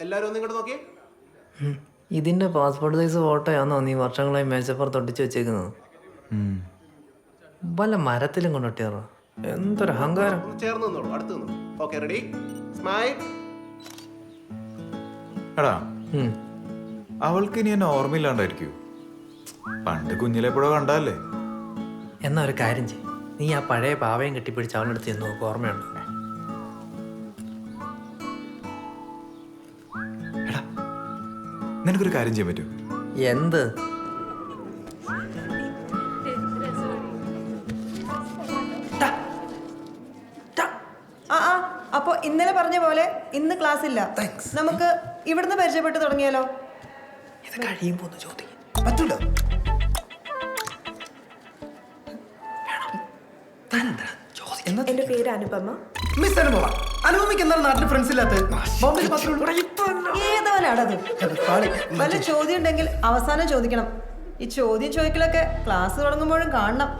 എല്ലാവരും ഒന്നും ഇങ്ങോട്ട് നോക്കിയേ. ഇതിന്റെ പാസ്പോർട്ട് സൈസ് ഫോട്ടോയാണോ നീ വർഷങ്ങളായി മേശപ്പുറത്ത് ഒട്ടിച്ച് വെച്ചേക്കുന്നത്? വല്ല മരത്തിലും കൊണ്ടൊട്ടിയാറോ? എന്തൊരു അഹങ്കാരം. ചേർന്ന് നിന്നോളൂ, അടുത്ത് നിന്നോളൂ. Okay, ready, smile. എടാ, അവൾക്ക് ഇനി എന്നെ ഓർമ്മയില്ലാണ്ടായിരിക്കൂ. പണ്ട് കുഞ്ഞിലെപ്പോഴോ കണ്ടല്ലേ. എന്നാ ഒരു കാര്യം ചെയ്യും, നീ ആ പഴയ പാവയും കെട്ടിപ്പിടിച്ച് അവളുടെ അടുത്ത് ചെന്ന് നോക്ക്, ഓർമ്മയുണ്ട്. എടാ, നിനക്കൊരു കാര്യം ചെയ്യാൻ പറ്റുമോ? എന്ത്? അപ്പൊ ഇന്നലെ പറഞ്ഞ പോലെ ഇന്ന് ക്ലാസ് ഇല്ല. നമുക്ക് ഇവിടുന്ന് പരിചയപ്പെട്ട് തുടങ്ങിയാലോ? ഇത് കഴിയുമ്പോ ചോദിക്കും. പറ്റൂല. എന്റെ പേര് അനുപമ. മിസ് അനുപമ. അനുപമയ്ക്ക് എന്താണ് നാട്ടിൽ ഫ്രണ്ട്സ് ഇല്ലാത്തത്? ഏതോനാടത്? വല്ല ചോദ്യം ഉണ്ടെങ്കിൽ അവസാനം ചോദിക്കണം. ഈ ചോദ്യം ചോദിക്കലൊക്കെ ക്ലാസ് തുടങ്ങുമ്പോഴും കാണണം.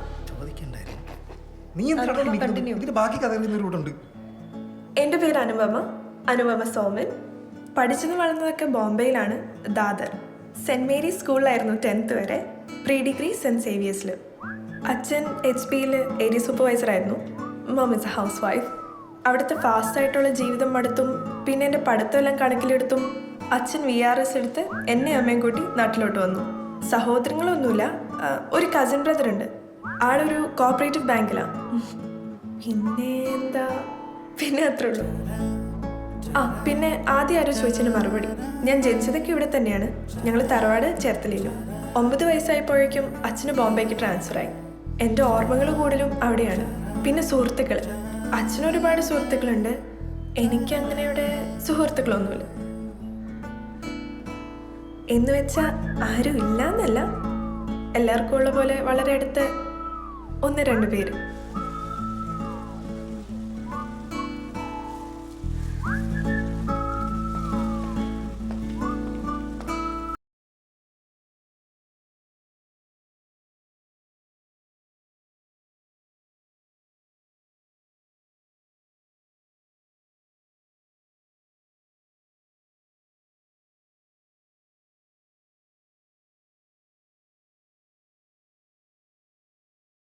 എന്റെ പേര് അനുപമ സോമൻ. പഠിച്ചത് വളർന്നതൊക്കെ ബോംബെയിലാണ്, ദാദർ. സെന്റ് മേരീസ് സ്കൂളിലായിരുന്നു 10th വരെ. പ്രീ ഡിഗ്രി സെന്റ് സേവിയേഴ്സിൽ. അച്ഛൻ HP-യിൽ ഏരിയ സൂപ്പർവൈസർ ആയിരുന്നു. Mum is a housewife. അവിടുത്തെ ഫാസ്റ്റായിട്ടുള്ള ജീവിതം മടുത്തും പിന്നെ എൻ്റെ പഠിത്തമെല്ലാം കണക്കിലെടുത്തും അച്ഛൻ VRS എടുത്ത് എന്നെ അമ്മയും കൂട്ടി നാട്ടിലോട്ട് വന്നു. സഹോദരങ്ങളൊന്നുമില്ല. ഒരു കസിൻ ബ്രദർ ഉണ്ട്. ആളൊരു കോപ്പറേറ്റീവ് ബാങ്കിലാണ്. പിന്നെ അത്രേ ഉള്ളൂ. പിന്നെ ആദ്യം ആരോ ചോദിച്ചതിന് മറുപടി. ഞാൻ ജനിച്ചതൊക്കെ ഇവിടെ തന്നെയാണ്. ഞങ്ങൾ തറവാട് ചേർത്തലയിലും. 9 വയസ്സായപ്പോഴേക്കും അച്ഛന് ബോംബെക്ക് ട്രാൻസ്ഫറായി. എൻ്റെ ഓർമ്മകൾ കൂടുതലും അവിടെയാണ്. പിന്നെ സുഹൃത്തുക്കൾ. അച്ഛനൊരുപാട് സുഹൃത്തുക്കളുണ്ട്. എനിക്കങ്ങനെ ഇവിടെ സുഹൃത്തുക്കളൊന്നുമില്ല. എന്ന് വെച്ചാൽ ആരും ഇല്ല എന്നല്ല, എല്ലാവർക്കും ഉള്ള പോലെ വളരെ അടുത്ത് 1-2 പേര്.